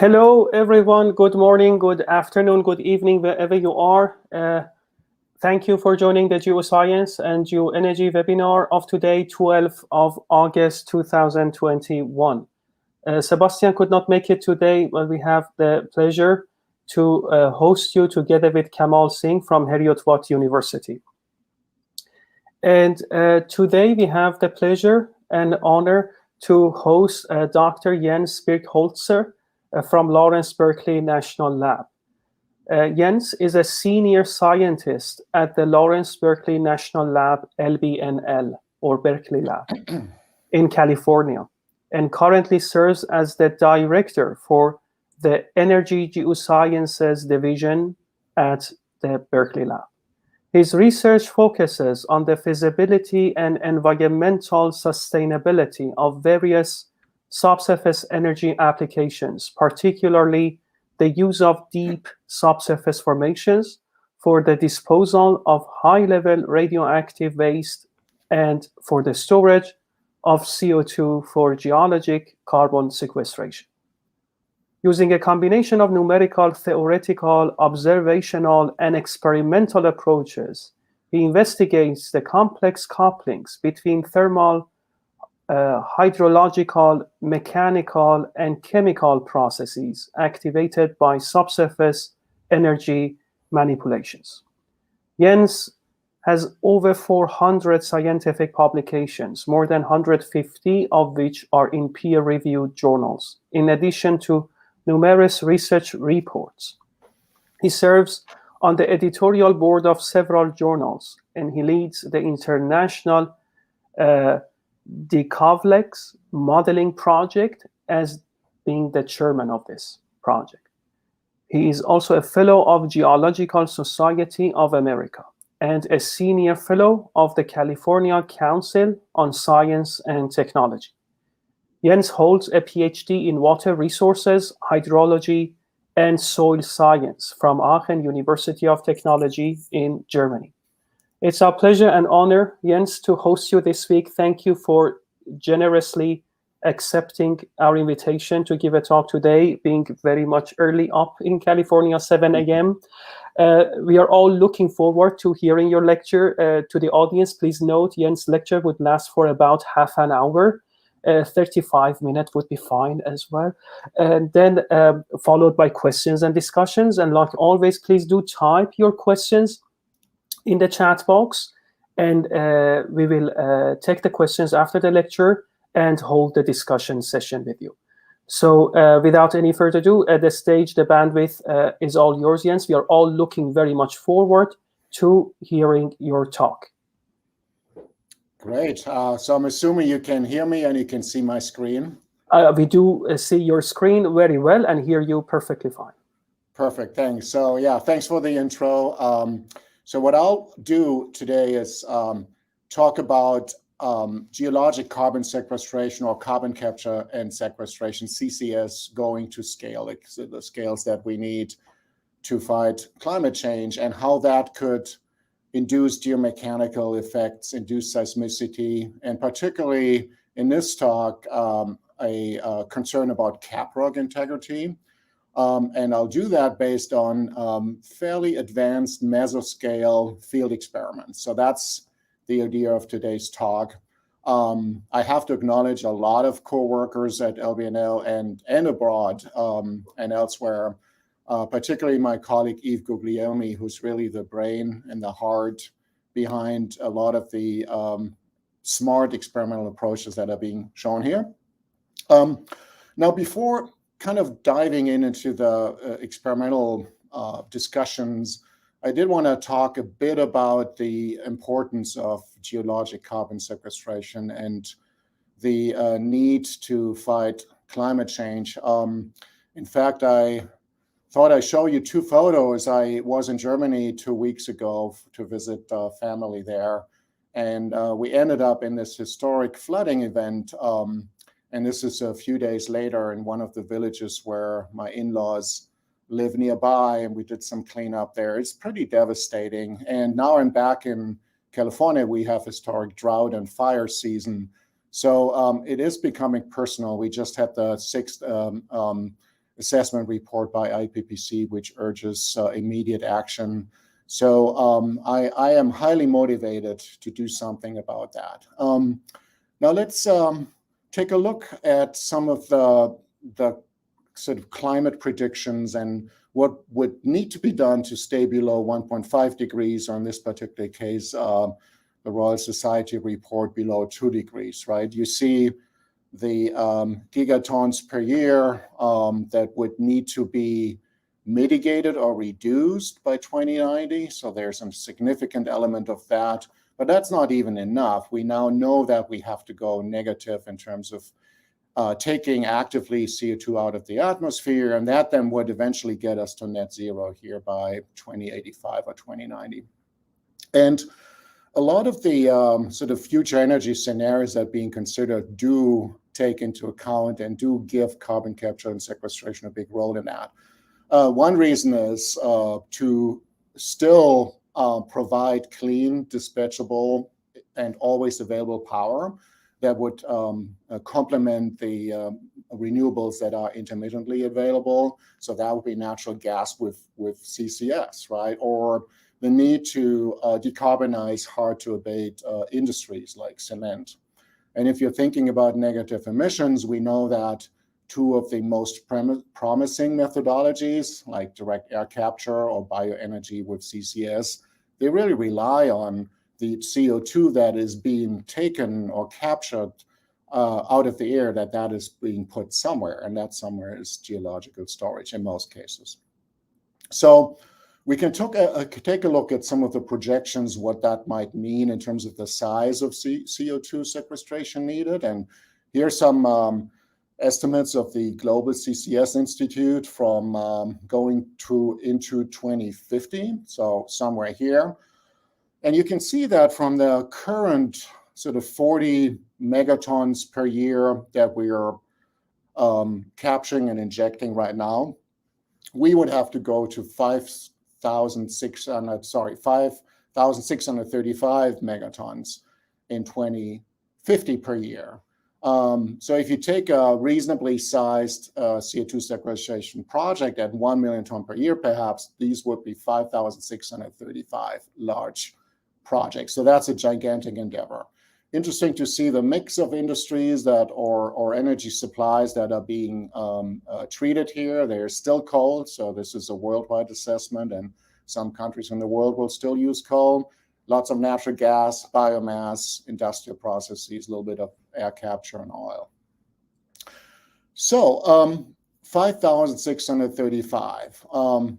Hello, everyone. Good morning, good afternoon, good evening, wherever you are. Thank you for joining the Geoscience and Geoenergy webinar of today, 12th of August 2021. Sebastian could not make it today, but we have the pleasure to host you together with Kamal Singh from Heriot-Watt University. And today we have the pleasure and honor to host Dr. Jens Birkholzer from Lawrence Berkeley National Lab. Jens is a senior scientist at the Lawrence Berkeley National Lab, LBNL, or Berkeley Lab, in California, and currently serves as the director for the Energy Geosciences Division at the Berkeley Lab. His research focuses on the feasibility and environmental sustainability of various subsurface energy applications, particularly the use of deep subsurface formations for the disposal of high-level radioactive waste and for the storage of CO2 for geologic carbon sequestration. Using a combination of numerical, theoretical, observational, and experimental approaches, he investigates the complex couplings between thermal, hydrological, mechanical, and chemical processes activated by subsurface energy manipulations. Jens has over 400 scientific publications, more than 150 of which are in peer-reviewed journals, in addition to numerous research reports. He serves on the editorial board of several journals, and he leads the international Decavlex modeling project as being the chairman of this project. He is also a fellow of Geological Society of America and a senior fellow of the California Council on Science and Technology. Jens holds a PhD in water resources, hydrology, and soil science from Aachen University of Technology in Germany. It's our pleasure and honor, Jens, to host you this week. Thank you for generously accepting our invitation to give a talk today, being very much early up in California, 7 a.m. We are all looking forward to hearing your lecture. To the audience, please note Jens' lecture would last for about half an hour. 35 minutes would be fine as well. And then followed by questions and discussions. And like always, please do type your questions in the chat box, and we will take the questions after the lecture and hold the discussion session with you. So without any further ado, at the stage, the bandwidth is all yours, Jens. We are all looking very much forward to hearing your talk. Great. So I'm assuming you can hear me and you can see my screen. We do see your screen very well and hear you perfectly fine. Perfect. Thanks. So yeah, thanks for the intro. So what I'll do today is talk about geologic carbon sequestration or carbon capture and sequestration, CCS, going to scale, like so the scales that we need to fight climate change, and how that could induce geomechanical effects, induce seismicity, and particularly in this talk, a concern about caprock integrity. And I'll do that based on fairly advanced mesoscale field experiments. So that's the idea of today's talk. I have to acknowledge a lot of co-workers at LBNL and abroad and elsewhere, particularly my colleague Yves Guglielmi, who's really the brain and the heart behind a lot of the smart experimental approaches that are being shown here. Now, before kind of diving into the experimental discussions, I did want to talk a bit about the importance of geologic carbon sequestration and the need to fight climate change. In fact, I thought I'd show you two photos. I was in Germany 2 weeks ago to visit family there, and we ended up in this historic flooding event. And this is a few days later in one of the villages where my in-laws live nearby, and we did some cleanup there. It's pretty devastating. And now I'm back in California. We have historic drought and fire season. So it is becoming personal. We just had the 6th assessment report by IPCC, which urges immediate action. So I am highly motivated to do something about that. Now let's take a look at some of the sort of climate predictions and what would need to be done to stay below 1.5 degrees, or in this particular case, the Royal Society report below 2 degrees, right? You see the gigatons per year that would need to be mitigated or reduced by 2090. So there's a significant element of that, but that's not even enough. We now know that we have to go negative in terms of taking actively CO2 out of the atmosphere, and that then would eventually get us to net zero here by 2085 or 2090. And a lot of the sort of future energy scenarios that are being considered do take into account and do give carbon capture and sequestration a big role in that. One reason is to still provide clean, dispatchable, and always available power that would complement the renewables that are intermittently available. So that would be natural gas with CCS, right? Or the need to decarbonize hard-to-abate industries like cement. And if you're thinking about negative emissions, we know that two of the most promising methodologies, like direct air capture or bioenergy with CCS, they really rely on the CO2 that is being taken or captured out of the air, that is being put somewhere, and that somewhere is geological storage in most cases. So we can take a look at some of the projections, what that might mean in terms of the size of CO2 sequestration needed. And here's some estimates of the Global CCS Institute from going into 2050, so somewhere here. And you can see that from the current sort of 40 megatons per year that we are capturing and injecting right now, we would have to go to 5,635 megatons in 2050 per year. So if you take a reasonably sized CO2 sequestration project at 1 million ton per year, perhaps these would be 5,635 large projects. So that's a gigantic endeavor. Interesting to see the mix of industries that or energy supplies that are being treated here. There's still coal, so this is a worldwide assessment, and some countries in the world will still use coal. Lots of natural gas, biomass, industrial processes, a little bit of air capture and oil. So 5,635,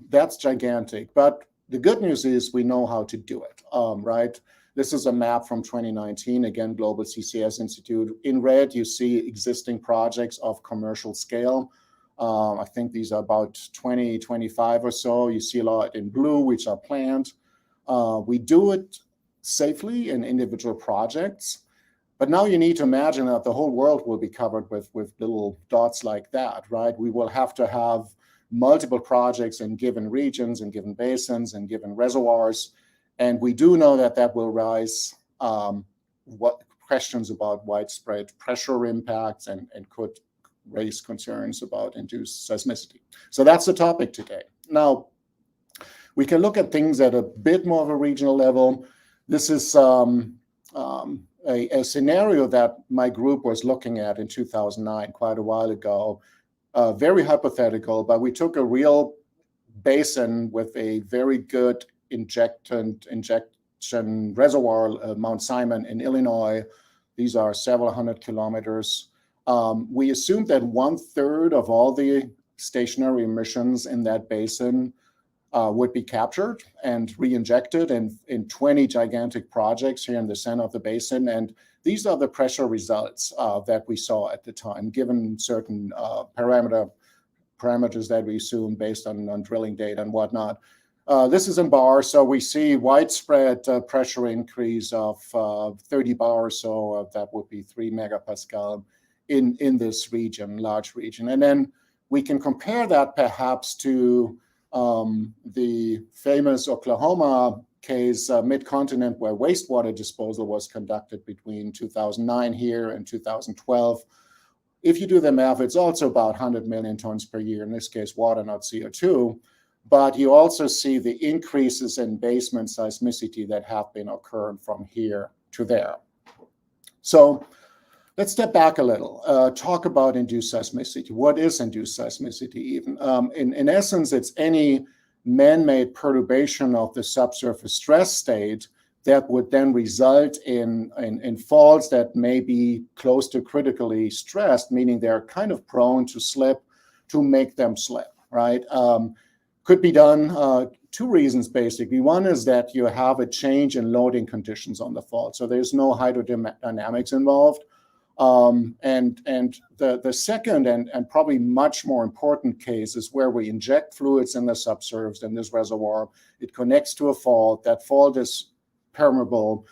that's gigantic. But the good news is we know how to do it, right? This is a map from 2019, again, Global CCS Institute. In red, you see existing projects of commercial scale. I think these are about 20, 25 or so. You see a lot in blue, which are planned. We do it safely in individual projects, but now you need to imagine that the whole world will be covered with little dots like that, right? We will have to have multiple projects in given regions and given basins and given reservoirs. And we do know that that will raise questions about widespread pressure impacts and could raise concerns about induced seismicity. So that's the topic today. Now, we can look at things at a bit more of a regional level. This is a scenario that my group was looking at in 2009, quite a while ago. Very hypothetical, but we took a real basin with a very good injection reservoir, Mount Simon in Illinois. These are several hundred kilometers. We assumed that 1/3 of all the stationary emissions in that basin would be captured and re-injected in 20 gigantic projects here in the center of the basin. And these are the pressure results that we saw at the time, given certain parameters that we assumed based on drilling data and whatnot. This is in bar, so we see widespread pressure increase of 30 bar or so. That would be 3 megapascal in this region, large region. And then we can compare that perhaps to the famous Oklahoma case, mid-continent, where wastewater disposal was conducted between 2009 here and 2012. If you do the math, it's also about 100 million tons per year, in this case, water, not CO2. But you also see the increases in basement seismicity that have been occurring from here to there. So let's step back a little, talk about induced seismicity. What is induced seismicity even? In essence, it's any man-made perturbation of the subsurface stress state that would then result in faults that may be close to critically stressed, meaning they're kind of prone to slip, to make them slip, right? Could be done two reasons, basically. One is that you have a change in loading conditions on the fault, so there's no hydrodynamics involved. And the second and probably much more important case is where we inject fluids in the subsurface in this reservoir. It connects to a fault. That fault is permeable.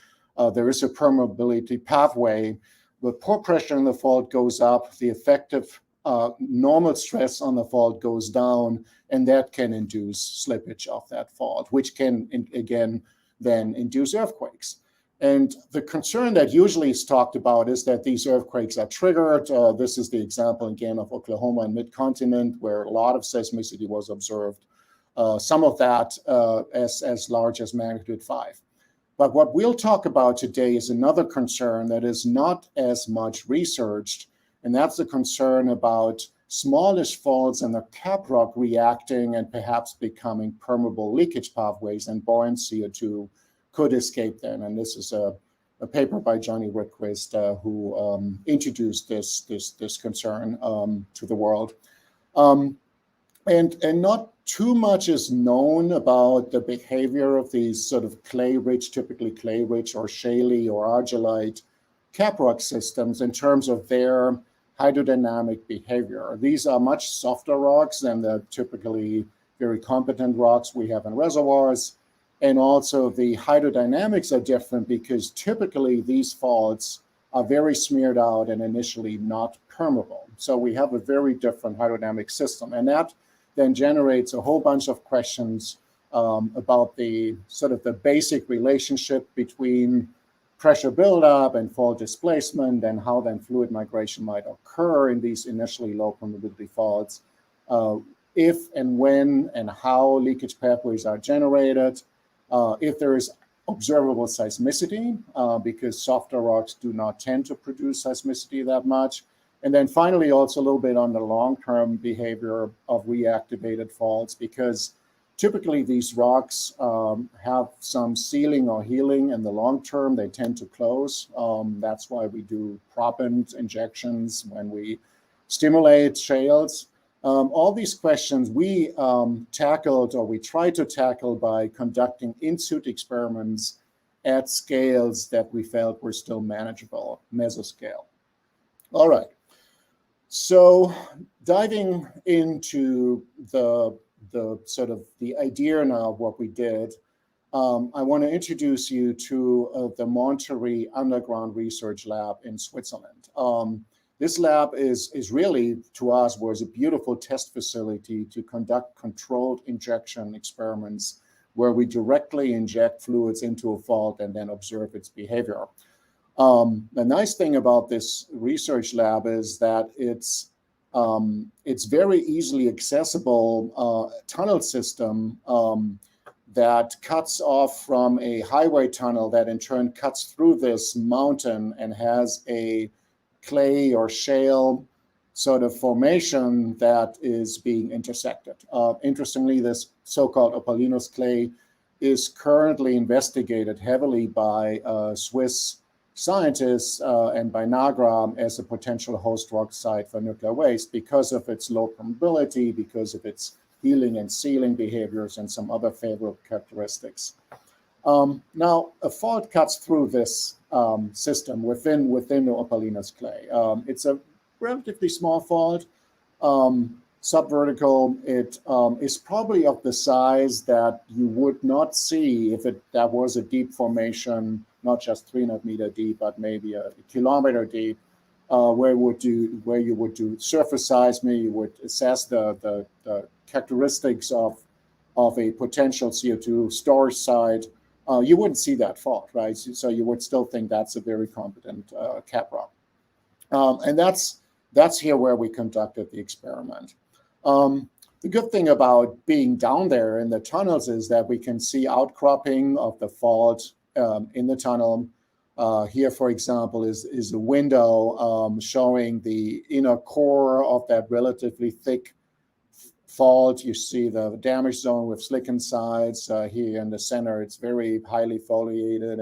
There is a permeability pathway. The pore pressure in the fault goes up. The effective normal stress on the fault goes down, and that can induce slippage of that fault, which can, again, then induce earthquakes. And the concern that usually is talked about is that these earthquakes are triggered. This is the example, again, of Oklahoma and mid-continent, where a lot of seismicity was observed, some of that as large as magnitude 5. But what we'll talk about today is another concern that is not as much researched, and that's the concern about smallish faults in the caprock reacting and perhaps becoming permeable leakage pathways, and buoyant CO2 could escape then. And this is a paper by Johnny Whitquist who introduced this concern to the world. And not too much is known about the behavior of these sort of clay-rich, typically clay-rich or shaly or argillite caprock systems in terms of their hydrodynamic behavior. These are much softer rocks than the typically very competent rocks we have in reservoirs. And also the hydrodynamics are different because typically these faults are very smeared out and initially not permeable. So we have a very different hydrodynamic system. And that then generates a whole bunch of questions about the sort of the basic relationship between pressure buildup and fault displacement, and how then fluid migration might occur in these initially low permeability faults, if and when and how leakage pathways are generated, if there is observable seismicity, because softer rocks do not tend to produce seismicity that much. And then finally, also a little bit on the long-term behavior of reactivated faults, because typically these rocks have some sealing or healing in the long term. They tend to close. That's why we do proppant injections when we stimulate shales. All these questions we tackled, or we tried to tackle, by conducting in-situ experiments at scales that we felt were still manageable, mesoscale. All right. So diving into the sort of the idea now of what we did, I want to introduce you to the Monterey Underground Research Lab in Switzerland. This lab is really, to us, was a beautiful test facility to conduct controlled injection experiments where we directly inject fluids into a fault and then observe its behavior. The nice thing about this research lab is that it's very easily accessible tunnel system that cuts off from a highway tunnel that in turn cuts through this mountain and has a clay or shale sort of formation that is being intersected. Interestingly, this so-called Opalinos clay is currently investigated heavily by Swiss scientists and by NAGRA as a potential host rock site for nuclear waste because of its low permeability, because of its healing and sealing behaviors, and some other favorable characteristics. Now, a fault cuts through this system within the Opalinos clay. It's a relatively small fault, subvertical. It is probably of the size that you would not see if that was a deep formation, not just 300 meter deep, but maybe a kilometer deep, where you would do surface seismic. You would assess the characteristics of a potential CO2 storage site. You wouldn't see that fault, right? So you would still think that's a very competent caprock. And that's That's here where we conducted the experiment. The good thing about being down there in the tunnels is that we can see outcropping of the fault in the tunnel. Here, for example, is a window showing the inner core of that relatively thick fault. You see the damage zone with slickened sides. Here in the center, it's very highly foliated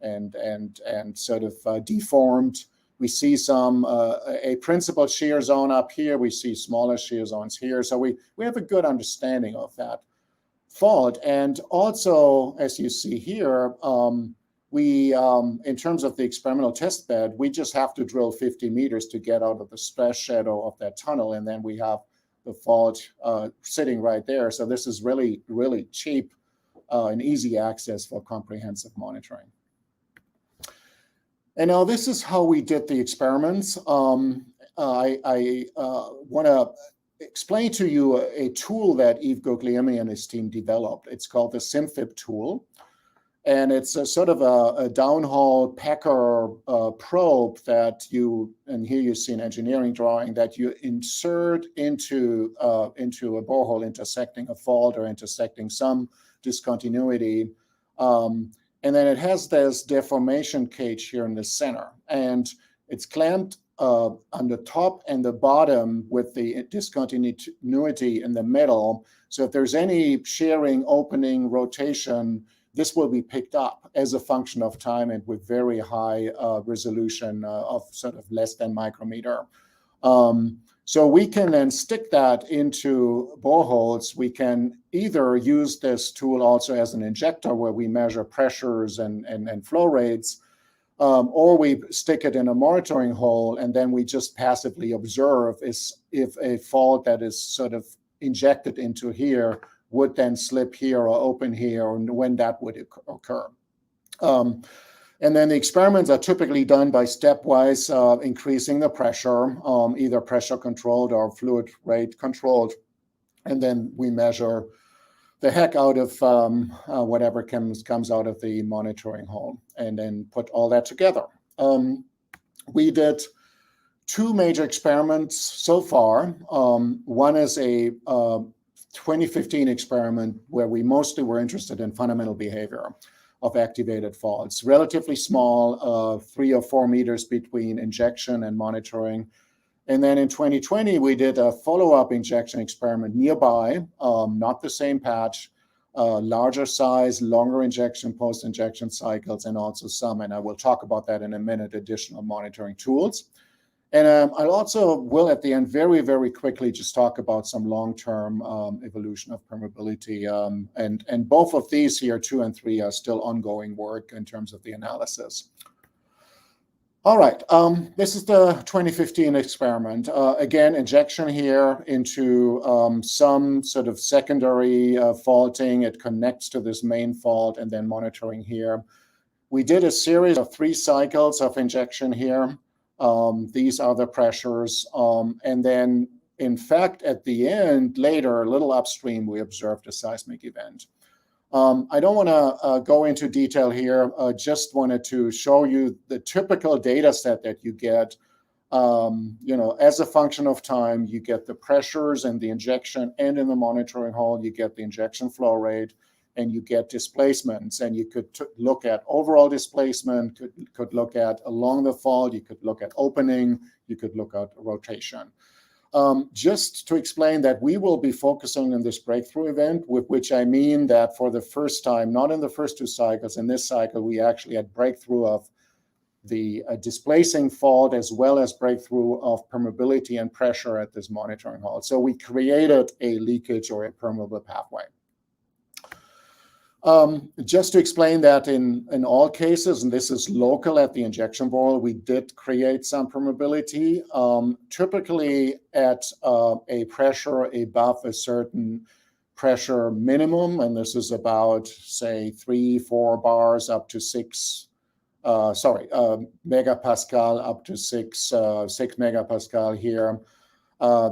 and sort of deformed. We see a principal shear zone up here. We see smaller shear zones here. So we have a good understanding of that fault. And also, as you see here, in terms of the experimental test bed, we just have to drill 50 meters to get out of the stress shadow of that tunnel. And then we have the fault sitting right there. So this is really, really cheap and easy access for comprehensive monitoring. And now this is how we did the experiments. I want to explain to you a tool that Yves Guglielmi and his team developed. It's called the SimFib tool. And it's a sort of a downhole packer probe that and here you see an engineering drawing, that you insert into a borehole intersecting a fault or intersecting some discontinuity. And then it has this deformation cage here in the center, and it's clamped on the top and the bottom with the discontinuity in the middle. So if there's any shearing, opening, rotation, this will be picked up as a function of time and with very high resolution of sort of less than micrometer. So we can then stick that into boreholes. We can either use this tool also as an injector where we measure pressures and flow rates, or we stick it in a monitoring hole and then we just passively observe if a fault that is sort of injected into here would then slip here or open here, or when that would occur. And then the experiments are typically done by stepwise increasing the pressure, either pressure controlled or fluid rate controlled. And then we measure the heck out of whatever comes out of the monitoring hole and then put all that together. We did two major experiments so far. One is a 2015 experiment where we mostly were interested in fundamental behavior of activated faults. Relatively small, 3 or 4 meters between injection and monitoring. And then in 2020, we did a follow-up injection experiment nearby, not the same patch, larger size, longer injection, post-injection cycles, and also some, and I will talk about that in a minute, additional monitoring tools. And I also will at the end very, very quickly just talk about some long-term evolution of permeability. And both of these here, 2 and 3, are still ongoing work in terms of the analysis. All right, this is the 2015 experiment. Again, injection here into some sort of secondary faulting. It connects to this main fault, and then monitoring here. We did a series of 3 cycles of injection here. These are the pressures. And then, in fact, at the end, later, a little upstream, we observed a seismic event. I don't want to go into detail here. Just wanted to show you the typical data set that you get. As a function of time, you get the pressures in the injection and in the monitoring hole. You get the injection flow rate, and you get displacements. And you could look at overall displacement, could look at along the fault, you could look at opening, you could look at rotation. Just to explain that we will be focusing on this breakthrough event, with which I mean that for the first time, not in the first 2 cycles, in this cycle, we actually had breakthrough of the displacing fault as well as breakthrough of permeability and pressure at this monitoring hole. So we created a leakage or a permeable pathway. Just to explain that in all cases, and this is local at the injection borehole, we did create some permeability, typically at a pressure above a certain pressure minimum, and this is about, say, 3-4 bars up to 6, megapascal up to 6 megapascal here.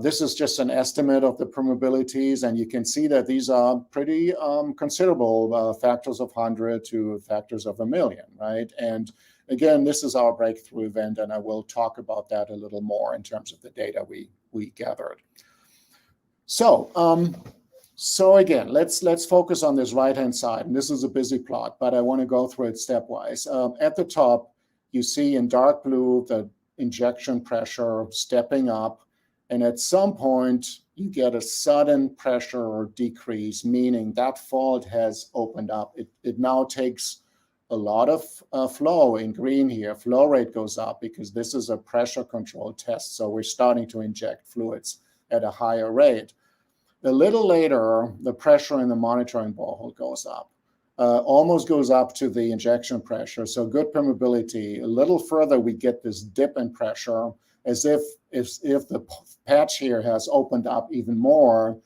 This is just an estimate of the permeabilities, and you can see that these are pretty considerable, factors of 100 to factors of 1,000,000, right? And Again, this is our breakthrough event, and I will talk about that a little more in terms of the data we gathered. So again, let's focus on this right-hand side. And this is a busy plot, but I want to go through it stepwise. At the top, you see in dark blue the injection pressure stepping up, and at some point you get a sudden pressure decrease, meaning that fault has opened up. It now takes a lot of flow in green here. Flow rate goes up because this is a pressure control test, so we're starting to inject fluids at a higher rate. A little later, the pressure in the monitoring borehole goes up, almost goes up to the injection pressure, so good permeability. A little further, we get this dip in pressure, as if the patch here has opened up even more,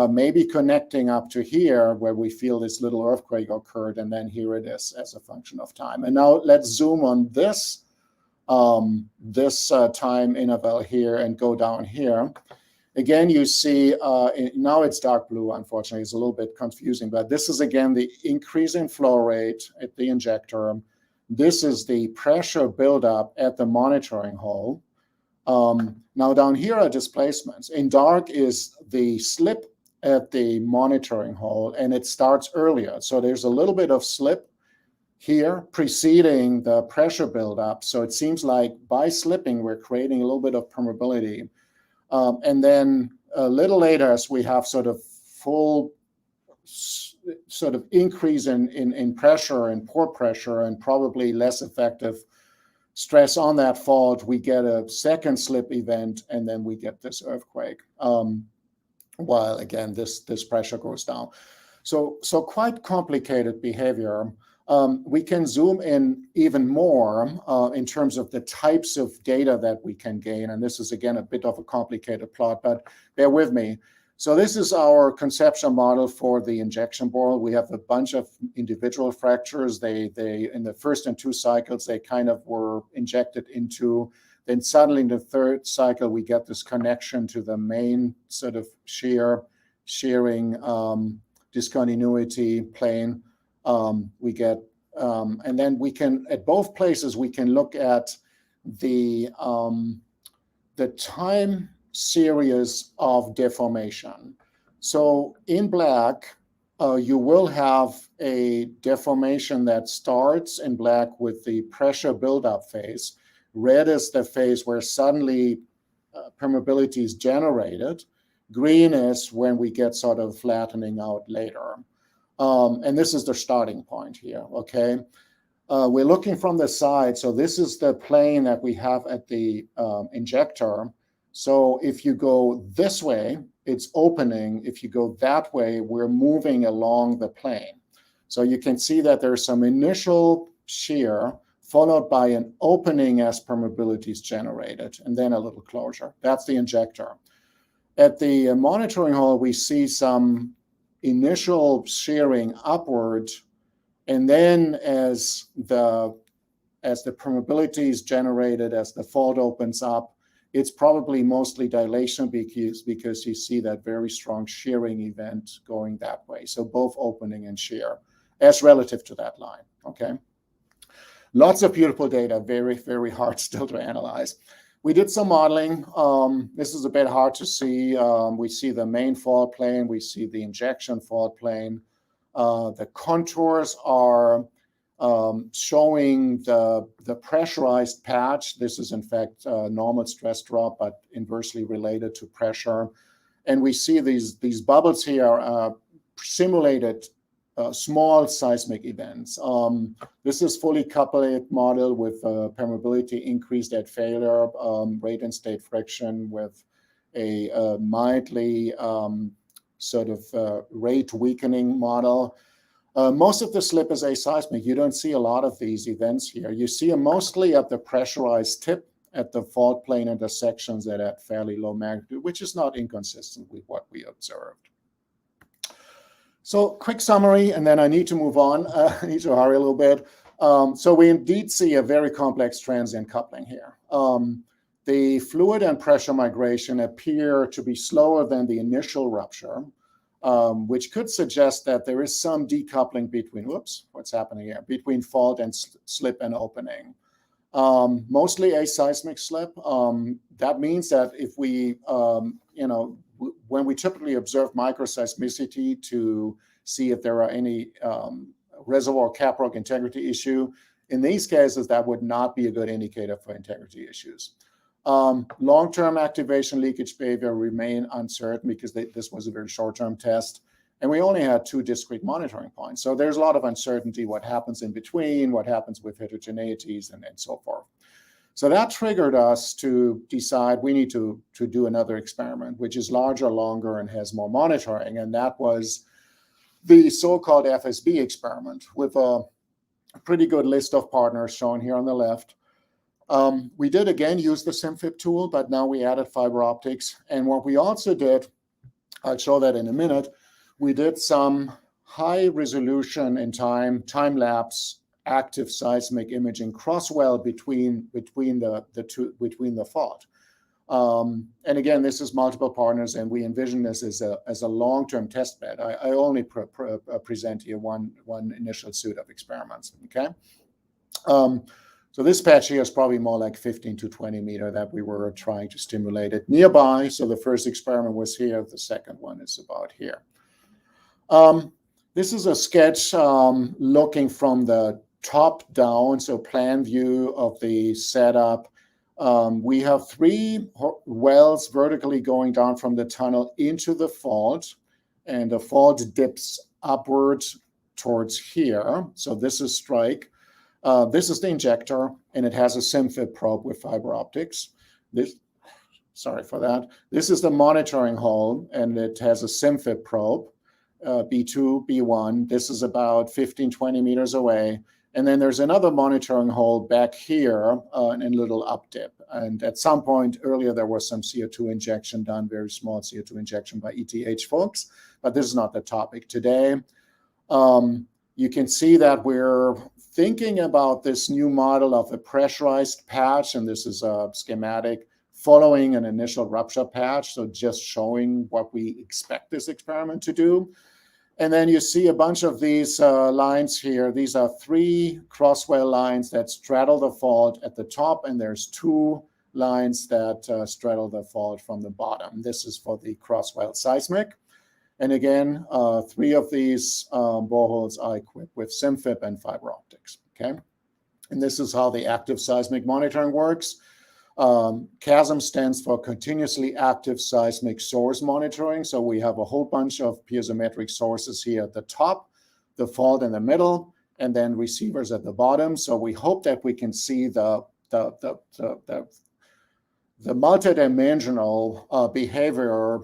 maybe connecting up to here where we feel this little earthquake occurred, and then here it is as a function of time. And now let's zoom on this time interval here and go down here. Again, you see, now it's dark blue, unfortunately. It's a little bit confusing, but this is, again, the increase in flow rate at the injector. This is the pressure buildup at the monitoring hole. Now down here are displacements. In dark is the slip at the monitoring hole, and it starts earlier. So there's a little bit of slip here preceding the pressure buildup. So it seems like by slipping, we're creating a little bit of permeability. And then a little later, as we have sort of full sort of increase in pressure and pore pressure and probably less effective stress on that fault, we get a second slip event, and then we get this earthquake, while again this pressure goes down. So quite complicated behavior. We can zoom in even more in terms of the types of data that we can gain, and this is again a bit of a complicated plot, but bear with me. So this is our conceptual model for the injection borehole. We have a bunch of individual fractures. They in the first and two cycles, they kind of were injected into. Then suddenly in the third cycle, we get this connection to the main sort of shearing discontinuity plane. We get, and then we can, at both places, we can look at the time series of deformation. So in black, you will have a deformation that starts in black with the pressure buildup phase. Red is the phase where suddenly permeability is generated. Green is when we get sort of flattening out later. And this is the starting point here, okay? We're looking from the side. So this is the plane that we have at the injector. So if you go this way, it's opening. If you go that way, we're moving along the plane. So you can see that there's some initial shear followed by an opening as permeability is generated, and then a little closure. That's the injector. At the monitoring hole, we see some initial shearing upward, and then as the permeability is generated, as the fault opens up, it's probably mostly dilation because you see that very strong shearing event going that way. So both opening and shear as relative to that line, okay? Lots of beautiful data, very, very hard still to analyze. We did some modeling. This is a bit hard to see. We see the main fault plane. We see the injection fault plane. The contours are showing the pressurized patch. This is, in fact, normal stress drop, but inversely related to pressure. And we see these bubbles here simulated small seismic events. This is fully coupled model with permeability increased at failure, rate and state friction with a mildly sort of rate weakening model. Most of the slip is aseismic. You don't see a lot of these events here. You see them mostly at the pressurized tip at the fault plane intersections at fairly low magnitude, which is not inconsistent with what we observed. So quick summary, and then I need to move on. I need to hurry a little bit. So we indeed see a very complex transient coupling here. The fluid and pressure migration appear to be slower than the initial rupture, which could suggest that there is some decoupling between, whoops, what's happening here, between fault and slip and opening. mostly a seismic slip. That means that if we, when we typically observe microseismicity to see if there are any reservoir caprock integrity issue, in these cases, that would not be a good indicator for integrity issues. Long-term activation leakage behavior remain uncertain because this was a very short-term test. And we only had 2 discrete monitoring points. So there's a lot of uncertainty what happens in between, what happens with heterogeneities, and so forth. So that triggered us to decide we need to do another experiment, which is larger, longer, and has more monitoring. And that was the so-called FSB experiment with a pretty good list of partners shown here on the left. We did again use the SimFip tool, but now we added fiber optics. And what we also did, I'll show that in a minute, we did some high resolution and time-lapse active seismic imaging cross-well between the fault. And again, this is multiple partners, and we envision this as a long-term test bed. I only present here one initial suite of experiments. Okay. So this patch here is probably more like 15 to 20 meter that we were trying to stimulate it nearby. So the first experiment was here. The second one is about here. This is a sketch looking from the top down, so plan view of the setup. We have 3 wells vertically going down from the tunnel into the fault, and the fault dips upwards towards here. So this is strike. This is the injector, and it has a SimFip probe with fiber optics. Sorry for that. This is the monitoring hole, and it has a SimFip probe, B2, B1. This is about 15, 20 meters away. And then there's another monitoring hole back here, and a little up dip. And at some point earlier, there was some CO2 injection done, very small CO2 injection by ETH folks, but this is not the topic today. You can see that we're thinking about this new model of a pressurized patch, and this is a schematic following an initial rupture patch, so just showing what we expect this experiment to do. And then you see a bunch of these lines here. These are 3 crosswell lines that straddle the fault at the top, and there's 2 lines that straddle the fault from the bottom. This is for the crosswell seismic. And again, 3 of these boreholes are equipped with SimFip and fiber optics. Okay, and this is how the active seismic monitoring works. CASM stands for continuously active seismic source monitoring. So we have a whole bunch of piezometric sources here at the top, the fault in the middle, and then receivers at the bottom. So we hope that we can see the multidimensional behavior,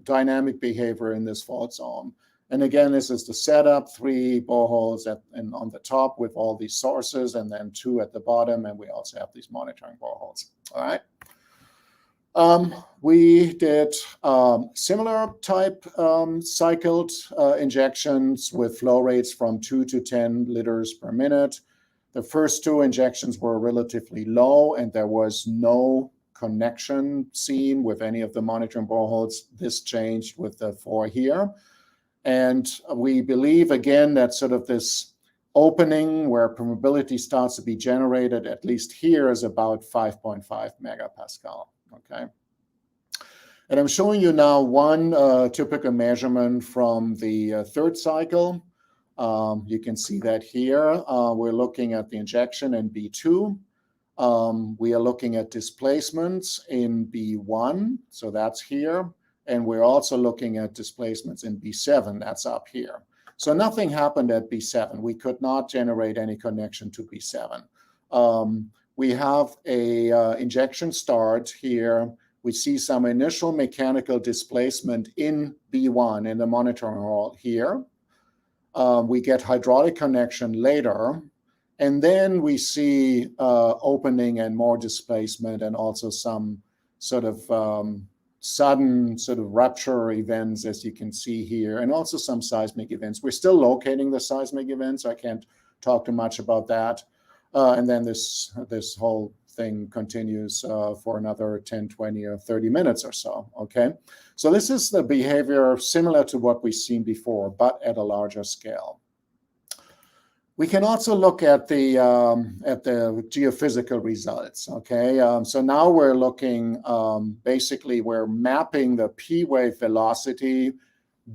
dynamic behavior in this fault zone. And again, this is the setup, 3 boreholes and on the top with all these sources, and then 2 at the bottom, and we also have these monitoring boreholes. All right. We did similar type cycled injections with flow rates from 2 to 10 liters per minute. The first 2 injections were relatively low, and there was no connection seen with any of the monitoring boreholes. This changed with the 4 here. And we believe, again, that sort of this opening where permeability starts to be generated, at least here, is about 5.5 megapascal, okay? And I'm showing you now one typical measurement from the 3rd cycle. You can see that here. We're looking at the injection in B2. We are looking at displacements in B1, so that's here. And we're also looking at displacements in B7, that's up here. So nothing happened at B7. We could not generate any connection to B7. We have a injection start here. We see some initial mechanical displacement in B1 in the monitoring hole here. We get hydraulic connection later. And then we see opening and more displacement, and also some sort of sudden sort of rupture events, as you can see here, and also some seismic events. We're still locating the seismic events. I can't talk too much about that. And then this whole thing continues for another 10, 20, or 30 minutes or so, okay? So this is the behavior similar to what we've seen before, but at a larger scale. We can also look at the geophysical results. Okay, so now we're looking, basically we're mapping the P wave velocity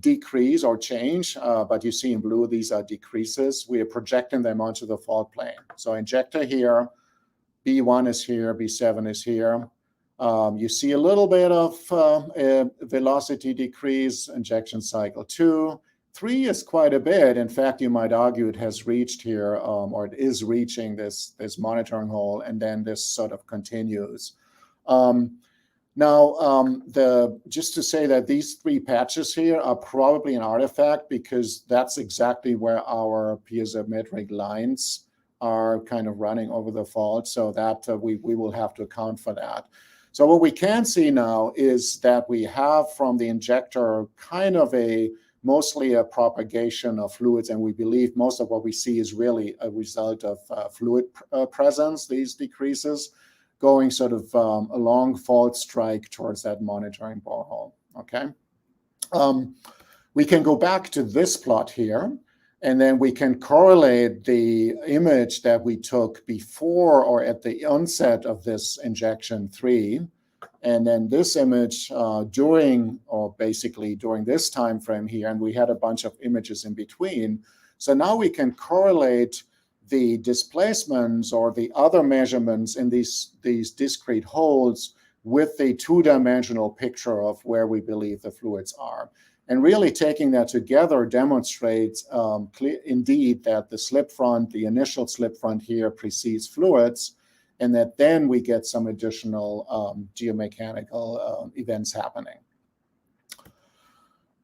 decrease or change, but you see in blue these are decreases. We are projecting them onto the fault plane. So injector here, B1 is here, B7 is here. You see a little bit of velocity decrease, injection cycle 2. 3 is quite a bit. In fact, you might argue it has reached here, or it is reaching this monitoring hole, and then this sort of continues. Just to say that these 3 patches here are probably an artifact, because that's exactly where our piezometric lines are kind of running over the fault, so that we will have to account for that. So what we can see now is that we have from the injector kind of mostly a propagation of fluids, and we believe most of what we see is really a result of fluid presence, these decreases, going sort of along fault strike towards that monitoring borehole, okay? We can go back to this plot here, and then we can correlate the image that we took before or at the onset of this injection 3, and then this image during this time frame here, and we had a bunch of images in between. So now we can correlate the displacements or the other measurements in these discrete holes with the 2-dimensional picture of where we believe the fluids are. And really taking that together demonstrates indeed that the slip front, the initial slip front here precedes fluids, and that then we get some additional geomechanical events happening.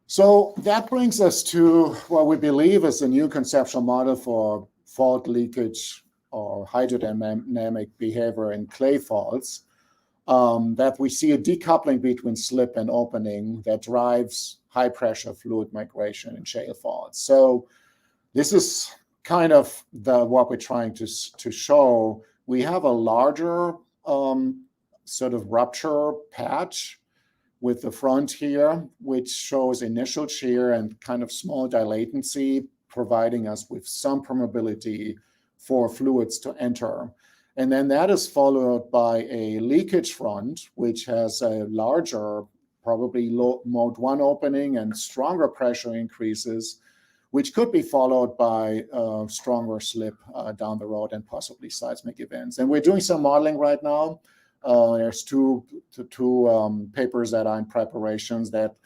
So that brings us to what we believe is a new conceptual model for fault leakage or hydrodynamic behavior in clay faults, that we see a decoupling between slip and opening that drives high pressure fluid migration in shale faults. So this is kind of what we're trying to show. We have a larger sort of rupture patch with the front here, which shows initial shear and kind of small dilatancy, providing us with some permeability for fluids to enter. And then that is followed by a leakage front, which has a larger, probably low mode 1 opening and stronger pressure increases, which could be followed by stronger slip down the road and possibly seismic events. And we're doing some modeling right now. There's two papers that are in preparations that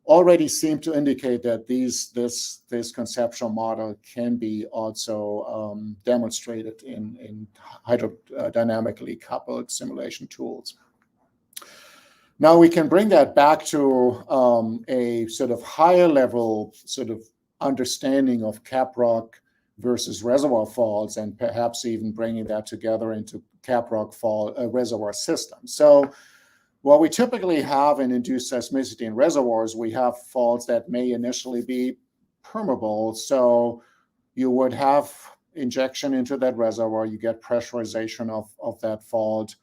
already seem to indicate that this conceptual model can be also demonstrated in hydrodynamically coupled simulation tools. Now we can bring that back to a sort of higher level sort of understanding of caprock versus reservoir faults, and perhaps even bringing that together into caprock fault reservoir systems. So what we typically have in induced seismicity in reservoirs, we have faults that may initially be permeable. So you would have injection into that reservoir, you get pressurization of that fault,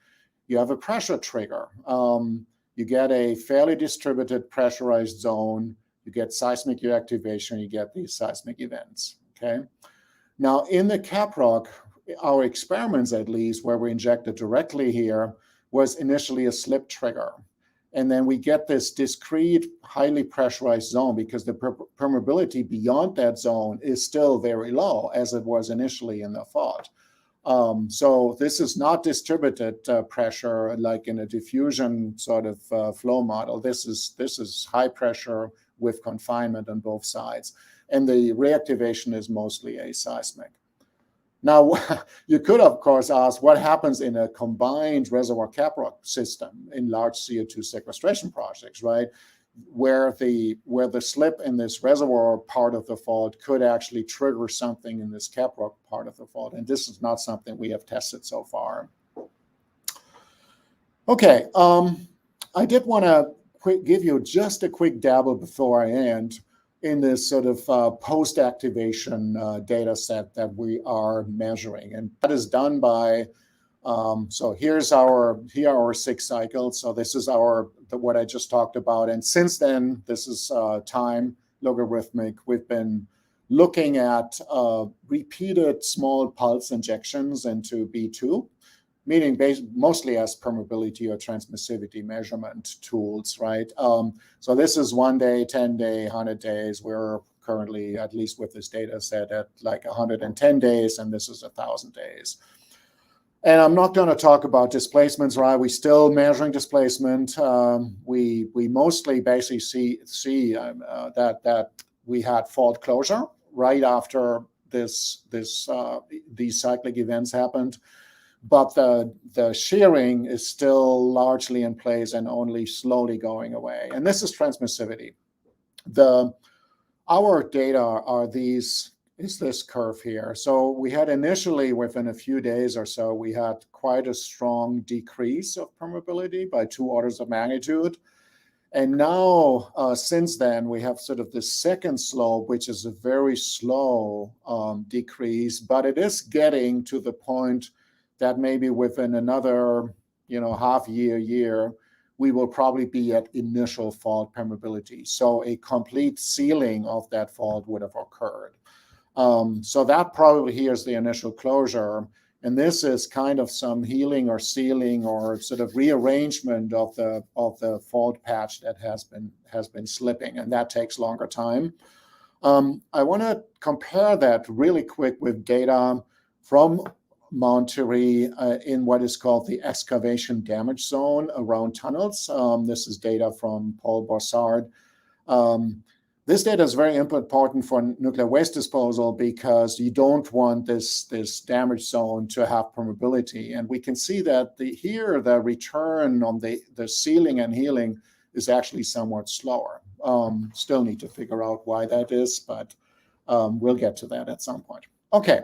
you have a pressure trigger. You get a fairly distributed pressurized zone, you get seismic reactivation, you get these seismic events, okay? Now in the caprock, our experiments at least, where we injected directly here, was initially a slip trigger. And then we get this discrete, highly pressurized zone because the permeability beyond that zone is still very low, as it was initially in the fault. So this is not distributed pressure like in a diffusion sort of flow model. This is high pressure with confinement on both sides. And the reactivation is mostly aseismic. Now, you could, of course, ask what happens in a combined reservoir caprock system in large CO2 sequestration projects, right? Where the slip in this reservoir part of the fault could actually trigger something in this caprock part of the fault. And this is not something we have tested so far. Okay, I did want to give you just a quick dabble before I end in this sort of post-activation data set that we are measuring. And that is done by, so here are our 6 cycles. So this is what I just talked about. And since then, this is time logarithmic. We've been looking at repeated small pulse injections into B2, meaning mostly as permeability or transmissivity measurement tools, right? So this is 1 day, 10 day, 100 days. We're currently, at least with this data set, at like 110 days, and this is 1,000 days. And I'm not going to talk about displacements, right? We're still measuring displacement. We mostly basically see that we had fault closure right after these cyclic events happened. But the shearing is still largely in place and only slowly going away. And this is transmissivity. Our data are is this curve here. So we had initially, within a few days or so, we had quite a strong decrease of permeability by 2 orders of magnitude. And now, since then, we have sort of the second slope, which is a very slow decrease, but it is getting to the point that maybe within another, half year, we will probably be at initial fault permeability. So a complete sealing of that fault would have occurred. So that probably here is the initial closure. And this is kind of some healing or sealing or sort of rearrangement of the fault patch that has been slipping, and that takes longer time. I want to compare that really quick with data from Monterey in what is called the excavation damage zone around tunnels. This is data from Paul Bossard. This data is very important for nuclear waste disposal because you don't want this damage zone to have permeability. And we can see that here the return on the sealing and healing is actually somewhat slower. Still need to figure out why that is, but we'll get to that at some point. Okay.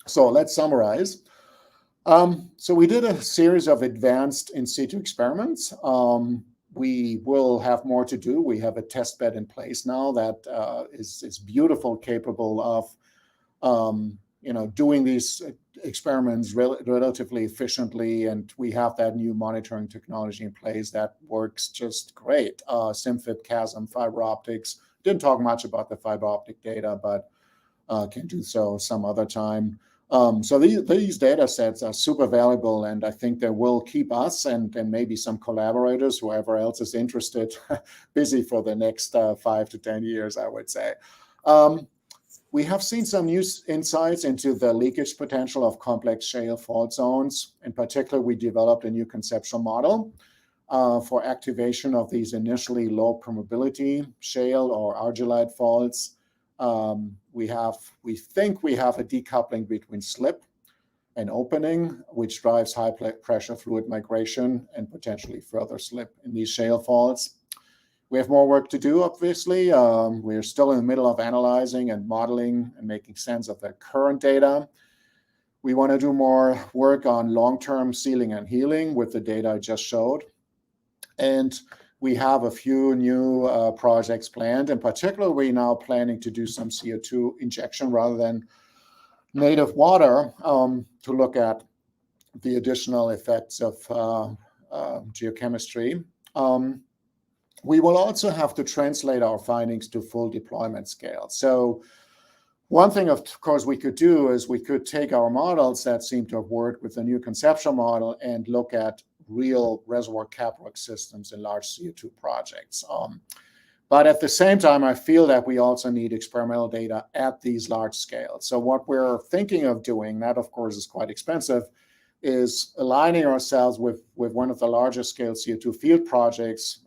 So let's summarize. So we did a series of advanced in situ experiments. We will have more to do. We have a test bed in place now that is beautiful, capable of doing these experiments relatively efficiently, and we have that new monitoring technology in place that works just great. SimFib, CASM, fiber optics. Didn't talk much about the fiber optic data, but can do so some other time. So these data sets are super valuable, and I think they will keep us and maybe some collaborators, whoever else is interested, busy for the next 5 to 10 years, I would say. We have seen some new insights into the leakage potential of complex shale fault zones. In particular, we developed a new conceptual model for activation of these initially low permeability shale or argillite faults. We think we have a decoupling between slip and opening, which drives high pressure fluid migration and potentially further slip in these shale faults. We have more work to do, obviously. We're still in the middle of analyzing and modeling and making sense of the current data. We want to do more work on long-term sealing and healing with the data I just showed. And we have a few new projects planned. In particular, we're now planning to do some CO2 injection rather than native water to look at the additional effects of geochemistry. We will also have to translate our findings to full deployment scale. So one thing, of course, we could do is we could take our models that seem to have worked with the new conceptual model and look at real reservoir capwork systems in large CO2 projects. But at the same time, I feel that we also need experimental data at these large scales. So what we're thinking of doing, that of course is quite expensive, is aligning ourselves with one of the larger scale CO2 field projects,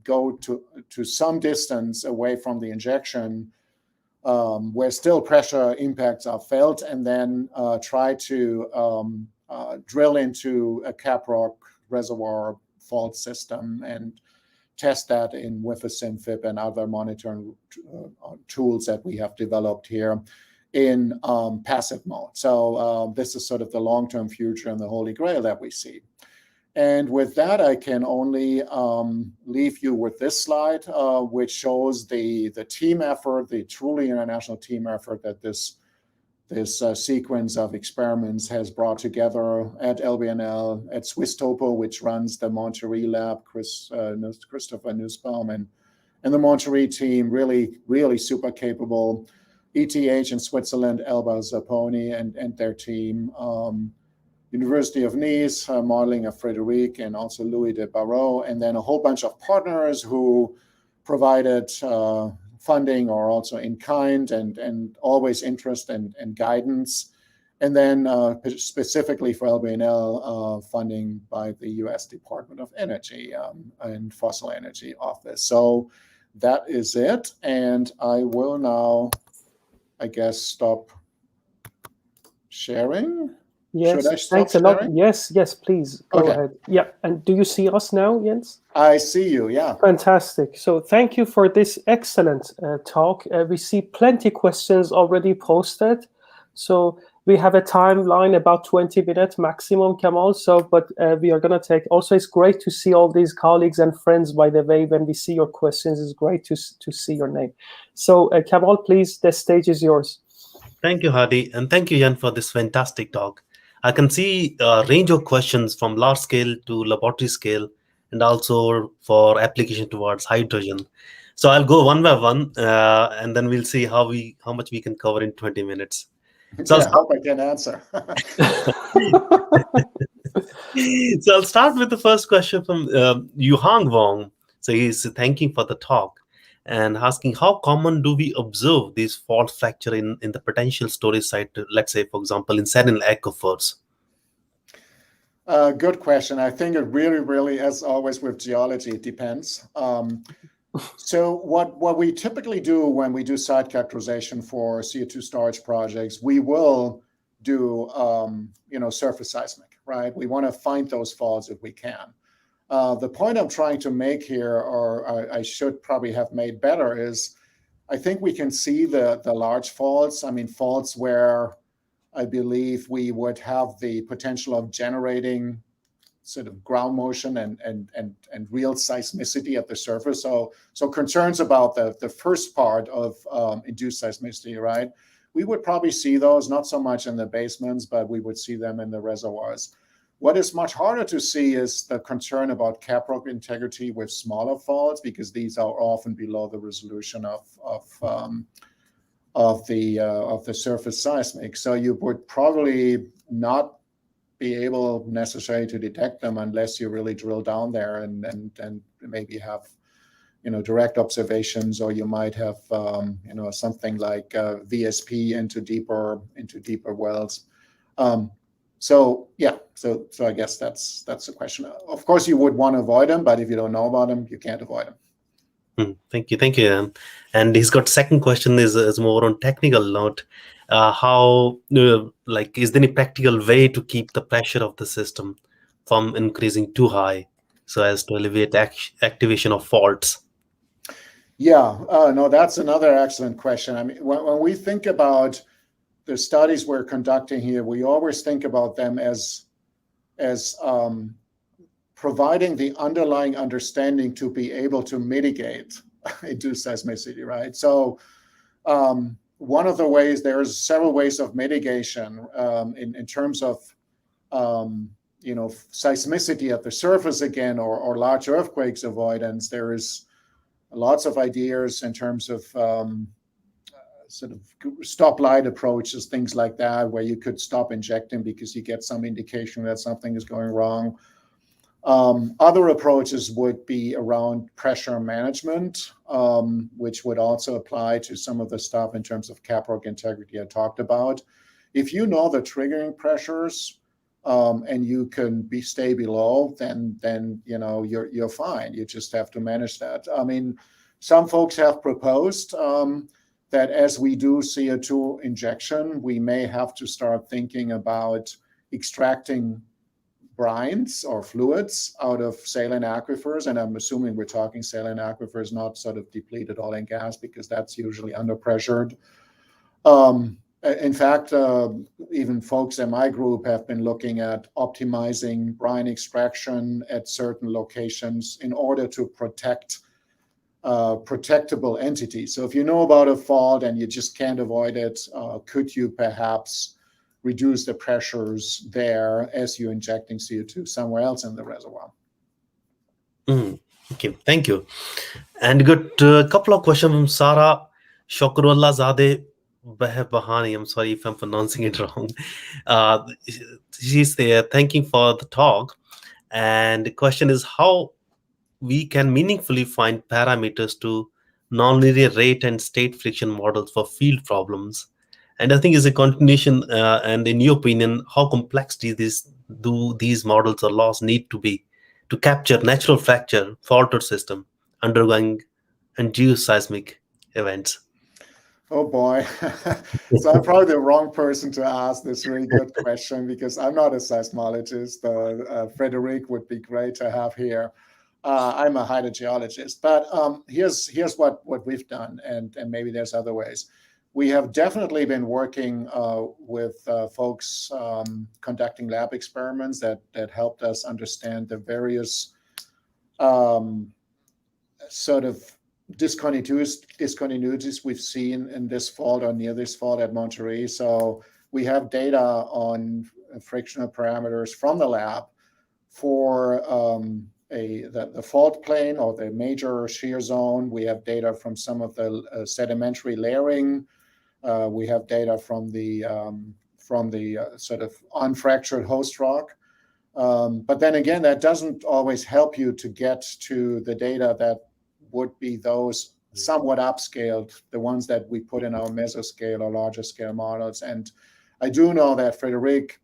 go to some distance away from the injection, where still pressure impacts are felt, and then try to drill into a caprock reservoir fault system and test that with a SimFib and other monitoring tools that we have developed here in passive mode. So this is sort of the long-term future and the holy grail that we see. And with that, I can only leave you with this slide, which shows the team effort, the truly international team effort that this sequence of experiments has brought together at LBNL, at Swiss Topo, which runs the Monterey lab, Christopher Nussbaum, and the Monterey team, really super capable. ETH in Switzerland, Elba Zapponi and their team, University of Nice, modeling of Frederic, and also Louis de Barreau, and then a whole bunch of partners who provided funding or also in kind and always interest and guidance. And then specifically for LBNL, funding by the US Department of Energy and Fossil Energy Office. So that is it. And I will now, I guess, stop sharing. Yes, Should I stop thanks a sharing? lot. Yes, please go ahead. Yeah, and do you see us now, Jens? I see you, yeah. Fantastic. So thank you for this excellent talk. We see plenty questions already posted. So we have a timeline about 20 minutes maximum, Kamal. So, but we are going to take, also it's great to see all these colleagues and friends, by the way, when we see your questions, it's great to see your name. So Kamal, please, the stage is yours. Thank you, Hadi, and thank you, Jan, for this fantastic talk. I can see a range of questions from large scale to laboratory scale, and also for application towards hydrogen. So I'll go one by one, and then we'll see how much we can cover in 20 minutes. So I hope I can answer. So I'll start with the first question from Yuhang Wong. So he's thanking for the talk and asking, how common do we observe these fault fracture in the potential storage site, let's say, for example, in saline aquifers? Good question. I think it really, as always with geology, it depends. So what we typically do when we do site characterization for CO2 storage projects, we will do surface seismic, right? We want to find those faults if we can. The point I'm trying to make here, or I should probably have made better, is I think we can see the large faults. I mean, faults where I believe we would have the potential of generating sort of ground motion and real seismicity at the surface. So concerns about the first part of induced seismicity, right? We would probably see those, not so much in the basements, but we would see them in the reservoirs. What is much harder to see is the concern about caprock integrity with smaller faults, because these are often below the resolution of the surface seismic. So you would probably not be able necessarily to detect them unless you really drill down there and maybe have direct observations, or you might have something like VSP into deeper wells. So I guess that's the question. Of course, you would want to avoid them, but if you don't know about them, you can't avoid them. Thank you, Jan. And he's got second question is more on technical note. How is there any practical way to keep the pressure of the system from increasing too high so as to alleviate activation of faults? Yeah, no, that's another excellent question. I mean, when we think about the studies we're conducting here, we always think about them as providing the underlying understanding to be able to mitigate induced seismicity, right? So one of the ways, there's several ways of mitigation in terms of seismicity at the surface again, or large earthquakes avoidance. There is lots of ideas in terms of sort of stoplight approaches, things like that, where you could stop injecting because you get some indication that something is going wrong. Other approaches would be around pressure management, which would also apply to some of the stuff in terms of caprock integrity I talked about. If you know the triggering pressures and you can stay below, then you're fine. You just have to manage that. I mean, some folks have proposed that as we do CO2 injection, we may have to start thinking about extracting brines or fluids out of saline aquifers. And I'm assuming we're talking saline aquifers, not sort of depleted oil and gas, because that's usually under pressured. In fact, even folks in my group have been looking at optimizing brine extraction at certain locations in order to protect protectable entities. So if you know about a fault and you just can't avoid it, could you perhaps reduce the pressures there as you're injecting CO2 somewhere else in the reservoir? Okay, thank you. And got a couple of questions from Sarah Shokrullah Zadeh. Bahani, I'm sorry if I'm pronouncing it wrong. Uh, she's there thanking for the talk. And the question is how we can meaningfully find parameters to nonlinear rate and state friction models for field problems. And I think it's a continuation. And in your opinion, how complex do these models or laws need to be to capture natural fracture faulted system undergoing induced seismic events? Oh boy. So I'm probably the wrong person to ask this really good question because I'm not a seismologist. Frederic would be great to have here. I'm a hydrogeologist, but here's what we've done, and maybe there's other ways. We have definitely been working with folks conducting lab experiments that helped us understand the various sort of discontinuities we've seen in this fault or near this fault at Monterey. So we have data on frictional parameters from the lab for the fault plane or the major shear zone. We have data from some of the sedimentary layering. We have data from the sort of unfractured host rock. But then again, that doesn't always help you to get to the data that would be those somewhat upscaled, the ones that we put in our mesoscale or larger scale models. And I do know that Frederic,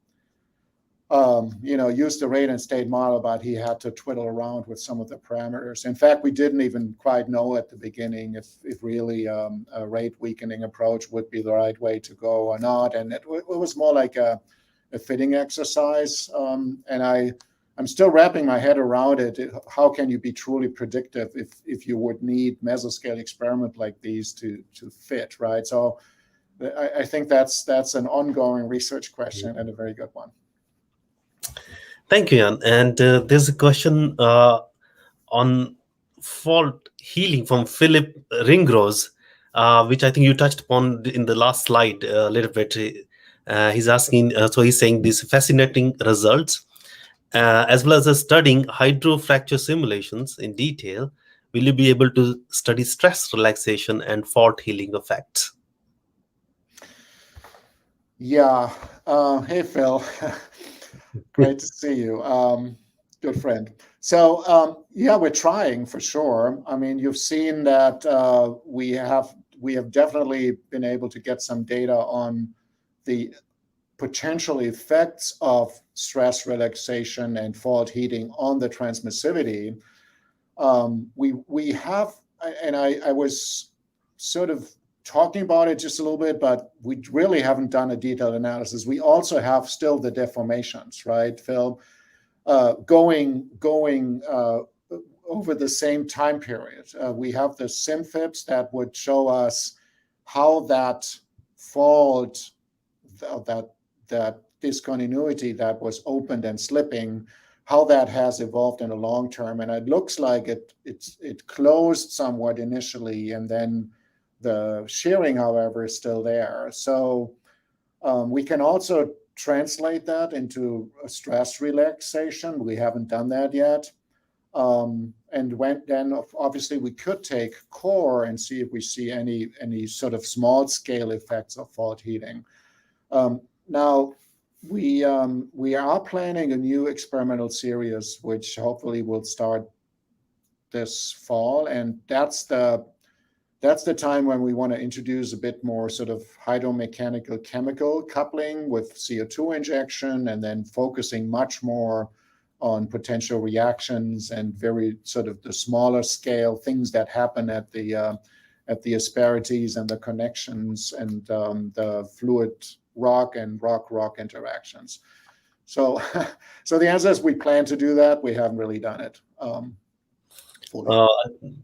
used the rate and state model, but he had to twiddle around with some of the parameters. In fact, we didn't even quite know at the beginning if really a rate weakening approach would be the right way to go or not. And it was more like a fitting exercise. And I'm still wrapping my head around it. How can you be truly predictive if you would need mesoscale experiment like these to fit, right? So I think that's an ongoing research question and a very good one. Thank you, Jan. And there's a question on fault healing from Philip Ringrose, which I think you touched upon in the last slide a little bit. He's asking, so he's saying these fascinating results, as well as studying hydrofracture simulations in detail, will you be able to study stress relaxation and fault healing effects? Yeah. Hey, Phil. Great to see you. Good friend. So yeah, we're trying for sure. I mean, you've seen that we have definitely been able to get some data on the potential effects of stress relaxation and fault heating on the transmissivity. We have, and I was sort of talking about it just a little bit, but we really haven't done a detailed analysis. We also have still the deformations, right, Phil, going over the same time period. We have the SimFips that would show us how that fault, that discontinuity that was opened and slipping, how that has evolved in the long term. And it looks like it closed somewhat initially, and then the shearing, however, is still there. So we can also translate that into a stress relaxation. We haven't done that yet. And then obviously we could take core and see if we see any sort of small scale effects of fault heating. Now, we are planning a new experimental series, which hopefully will start this fall, and that's the time when we want to introduce a bit more sort of hydromechanical chemical coupling with CO2 injection, and then focusing much more on potential reactions and very sort of the smaller scale things that happen at the asperities and the connections and the fluid rock and rock interactions. So the answer is we plan to do that. We haven't really done it.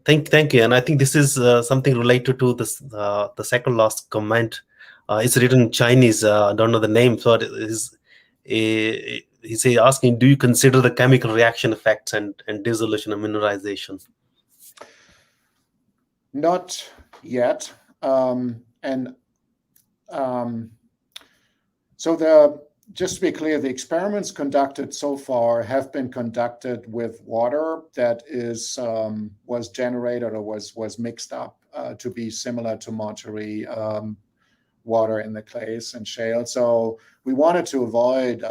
Thank you. And I think this is something related to this the second last comment. It's written in Chinese. I don't know the name. So he's asking, do you consider the chemical reaction effects and dissolution and mineralization? Not yet. So just to be clear, the experiments conducted so far have been conducted with water that was generated or was mixed up to be similar to Monterey. water in the clays and shale. So we wanted to avoid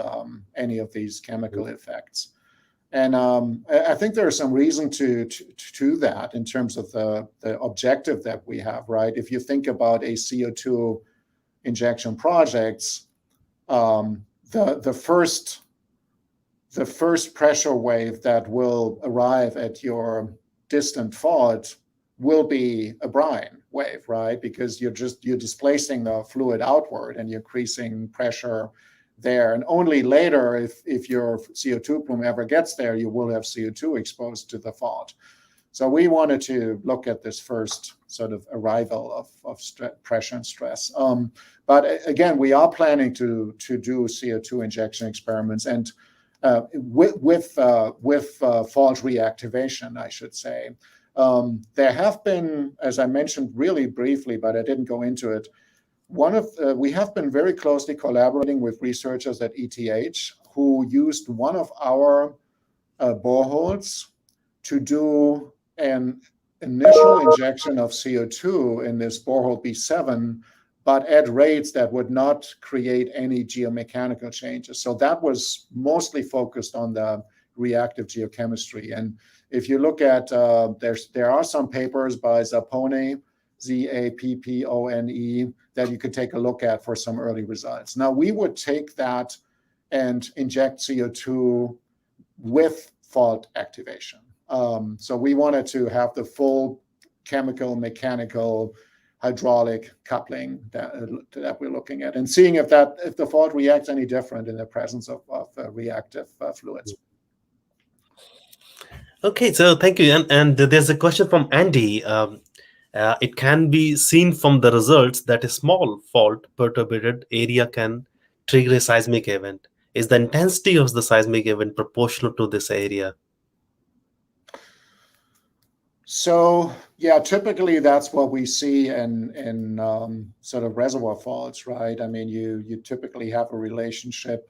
any of these chemical effects. And I think there's some reason to that in terms of the objective that we have, right? If you think about a CO2 injection projects, the first pressure wave that will arrive at your distant fault will be a brine wave, right? Because you're displacing the fluid outward and you're increasing pressure there. And only later, if your CO2 plume ever gets there, you will have CO2 exposed to the fault. So we wanted to look at this first sort of arrival of pressure and stress. But again, we are planning to do CO2 injection experiments and with fault reactivation, I should say. There have been, as I mentioned really briefly, but I didn't go into it, we have been very closely collaborating with researchers at ETH who used one of our boreholes to do an initial injection of CO2 in this borehole B7, but at rates that would not create any geomechanical changes. So that was mostly focused on the reactive geochemistry. And if you look at, there are some papers by Zappone, Zappone, that you could take a look at for some early results. Now, we would take that and inject CO2 with fault activation. So we wanted to have the full chemical, mechanical, hydraulic coupling that we're looking at, and seeing if the fault reacts any different in the presence of reactive fluids. Okay, so thank you. And there's a question from Andy. It can be seen from the results that a small fault perturbated area can trigger a seismic event. Is the intensity of the seismic event proportional to this area? So yeah, typically that's what we see in sort of reservoir faults, right? I mean, you typically have a relationship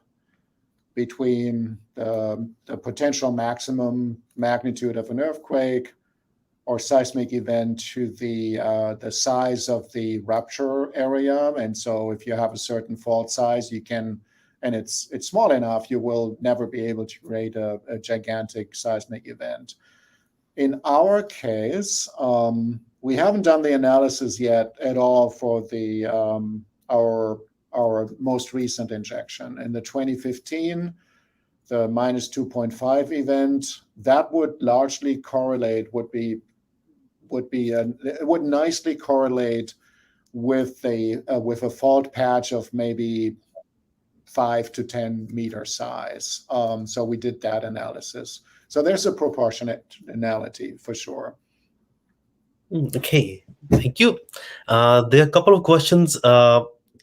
between the potential maximum magnitude of an earthquake or seismic event to the size of the rupture area. And so if you have a certain fault size, you can, and it's small enough, you will never be able to create a gigantic seismic event. In our case, we haven't done the analysis yet at all for the our most recent injection. In the 2015, the minus 2.5 event, that would largely correlate, it would nicely correlate with a fault patch of maybe 5 to 10 meter size. So we did that analysis. So there's a proportionality for sure. Okay, thank you. There are a couple of questions.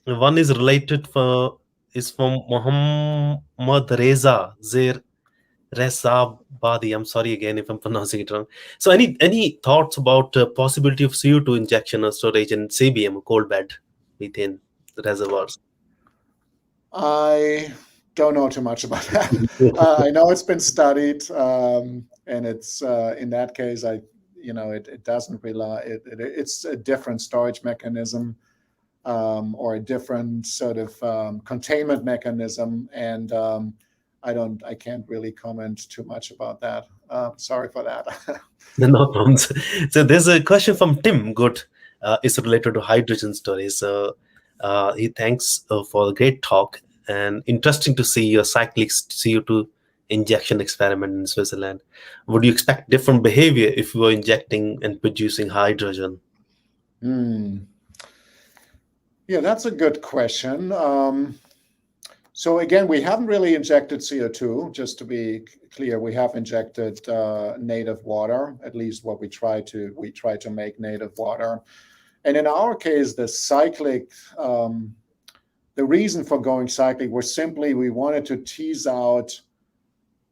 One is related is from Muhammad Reza Zair Rezabadi. I'm sorry again if I'm pronouncing it wrong. So any thoughts about possibility of CO2 injection or storage in CBM, cold bed methane reservoirs? I don't know too much about that. I know it's been studied, and it's in that case, it doesn't rely. It's a different storage mechanism, or a different sort of containment mechanism, and I can't really comment too much about that. Sorry for that. No problems. So there's a question from Tim Good. It's related to hydrogen storage. So he thanks for the great talk, and interesting to see your cyclic CO2 injection experiment in Switzerland. Would you expect different behavior if you were injecting and producing hydrogen? Yeah, that's a good question. So again, we haven't really injected CO2, just to be clear. We have injected native water, at least what we try to make native water. And in our case, the cyclic, the reason for going cyclic was simply we wanted to tease out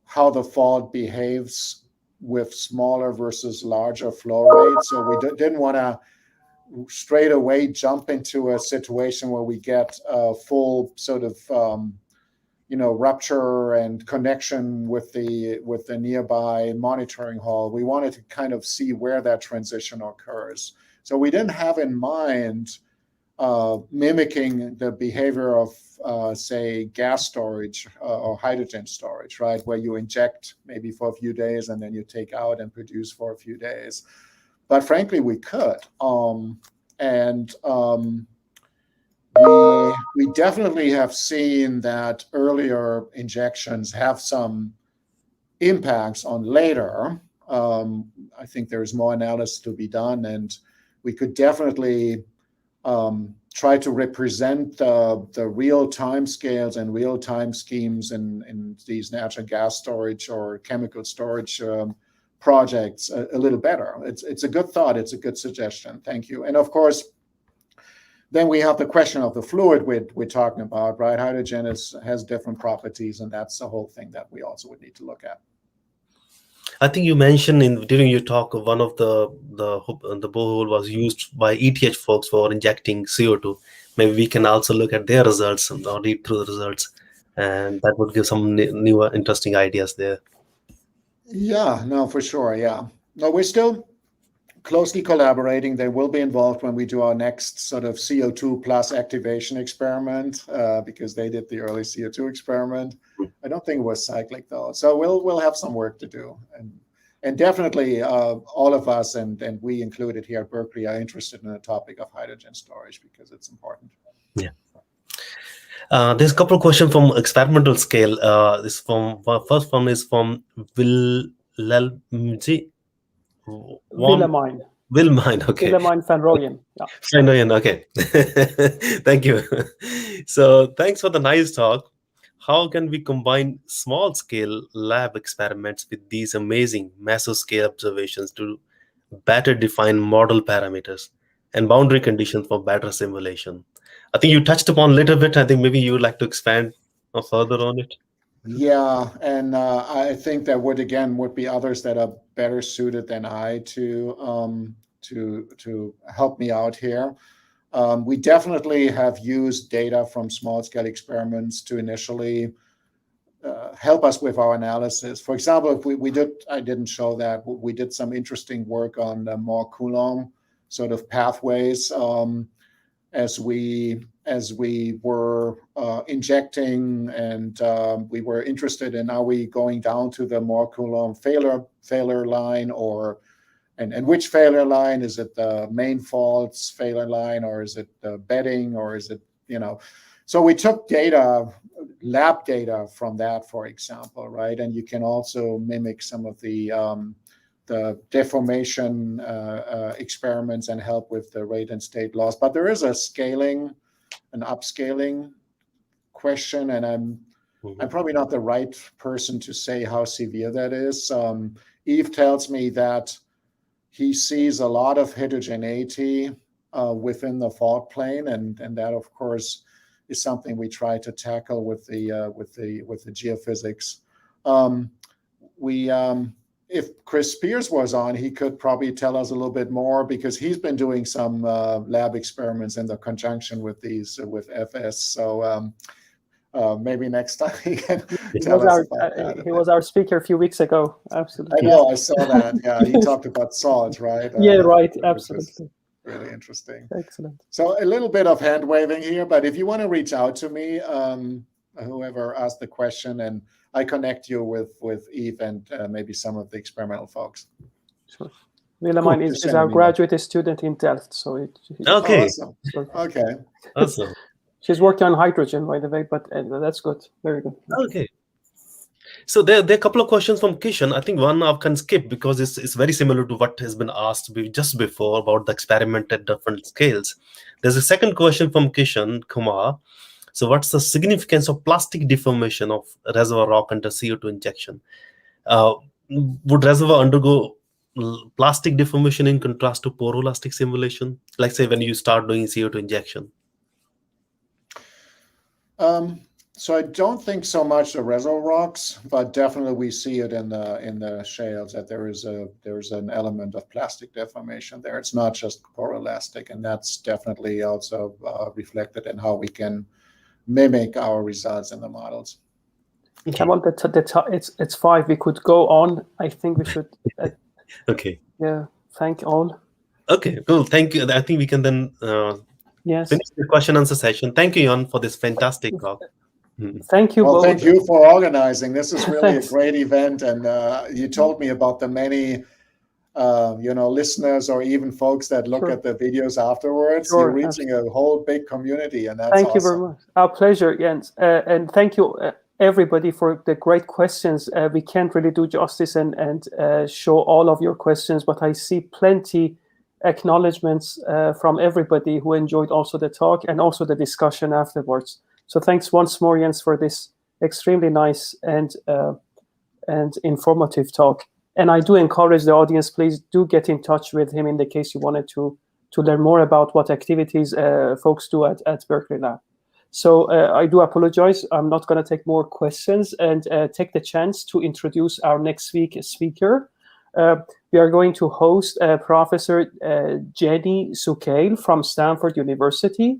how the fault behaves with smaller versus larger flow rates. So we didn't want to straight away jump into a situation where we get a full sort of rupture and connection with the nearby monitoring hall. We wanted to kind of see where that transition occurs. So we didn't have in mind mimicking the behavior of, say, gas storage or hydrogen storage, right? Where you inject maybe for a few days and then you take out and produce for a few days. But frankly, we could. We definitely have seen that earlier injections have some impacts on later. I think there's more analysis to be done, and we could definitely try to represent the real time scales and real time schemes in these natural gas storage or chemical storage projects a little better. It's a good thought. It's a good suggestion. Thank you. And of course, then we have the question of the fluid we're talking about, right? Hydrogen has different properties, and that's the whole thing that we also would need to look at. I think you mentioned during your talk one of the borehole was used by ETH folks for injecting CO2. Maybe we can also look at their results or read through the results, and that would give some new interesting ideas there. Yeah, no, for sure. Yeah, no, we're still closely collaborating. They will be involved when we do our next sort of CO2 plus activation experiment, because they did the early CO2 experiment. I don't think it was cyclic though. So we'll have some work to do. And definitely all of us, and we included here at Berkeley, are interested in the topic of hydrogen storage because it's important. Yeah. There's a couple of questions from experimental scale. First one is from Wilhelmine. Wilhelmine, okay. Wilhelmine van Rooyen. Yeah. Van Rooyen, okay. Thank you. So thanks for the nice talk. How can we combine small-scale lab experiments with these amazing mesoscale observations to better define model parameters and boundary conditions for better simulation? I think you touched upon a little bit. I think maybe you would like to expand further on it. Yeah, and I think there would be others that are better suited than I to help me out here. We definitely have used data from small-scale experiments to initially help us with our analysis. For example, if I didn't show that, we did some interesting work on the more Coulomb sort of pathways as we were injecting, and we were interested in, are we going down to the more Coulomb failure line, and which failure line? Is it the main faults failure line, or is it the bedding, or is it, so we took lab data from that, for example, right? And you can also mimic some of the deformation experiments and help with the rate and state loss. But there is an upscaling question, and I'm probably not the right person to say how severe that is. Yves tells me that he sees a lot of heterogeneity within the fault plane, and that of course is something we try to tackle with the geophysics. If Chris Spears was on, he could probably tell us a little bit more, because he's been doing some lab experiments in the conjunction with FS. So maybe next time he can tell us about that. He was our speaker a few weeks ago. Absolutely. I know, I saw that. Yeah, he talked about salt, right? Yeah, right. Absolutely. Really interesting. Excellent. So a little bit of hand waving here, but if you want to reach out to me, whoever asked the question, and I connect you with Yves and maybe some of the experimental folks. Sure. Wilhelmine is our graduate student in Delft, so okay. Awesome. Okay. Awesome. She's working on hydrogen, by the way, but that's good. Very good. Okay. So there are a couple of questions from Kishan. I think one I can skip because it's very similar to what has been asked just before about the experiment at different scales. There's a second question from Kishan Kumar. So what's the significance of plastic deformation of reservoir rock under CO2 injection? Would reservoir undergo plastic deformation in contrast to poroelastic simulation? Like say when you start doing CO2 injection? So I don't think so much the reservoir rocks, but definitely we see it in the shales that there's an element of plastic deformation there. It's not just poroelastic, and that's definitely also reflected in how we can mimic our results in the models. Okay. Come on, it's 5. We could go on. I think we should. Okay. Yeah. Thank all. Okay. Cool. Thank you. I think we can then Yes. finish the question answer session. Thank you, Jan, for this fantastic talk. Thank you Well, both. thank you for organizing. This is really a Thanks. great event, and you told me about the many, listeners or even folks that look Sure. at the videos afterwards. Sure, You're reaching a whole big community, and that's Thank you very awesome. much. Our pleasure, Jens. And thank you, everybody, for the great questions. We can't really do justice and show all of your questions, but I see plenty acknowledgements from everybody who enjoyed also the talk and also the discussion afterwards. So thanks once more, Jens, for this extremely nice and informative talk. And I do encourage the audience, please do get in touch with him in the case you wanted to learn more about what activities folks do at Berkeley Lab. So I do apologize. I'm not going to take more questions and take the chance to introduce our next week speaker. We are going to host Professor Jenny Sukail from Stanford University.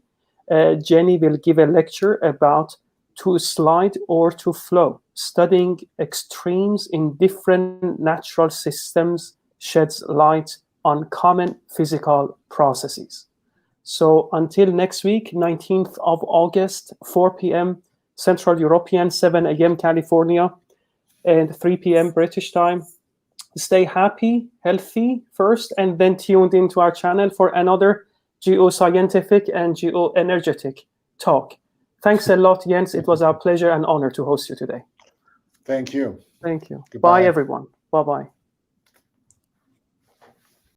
Jenny will give a lecture about to slide or to flow, studying extremes in different natural systems sheds light on common physical processes. So until next week, 19th of August, 4 p.m. Central European, 7 a.m. California, and 3 p.m. British time. Stay happy, healthy first, and then tuned into our channel for another geoscientific and geoenergetic talk. Thanks a lot, Jens. It was our pleasure and honor to host you today. Thank you. Thank you. Goodbye. Bye, everyone. Bye-bye.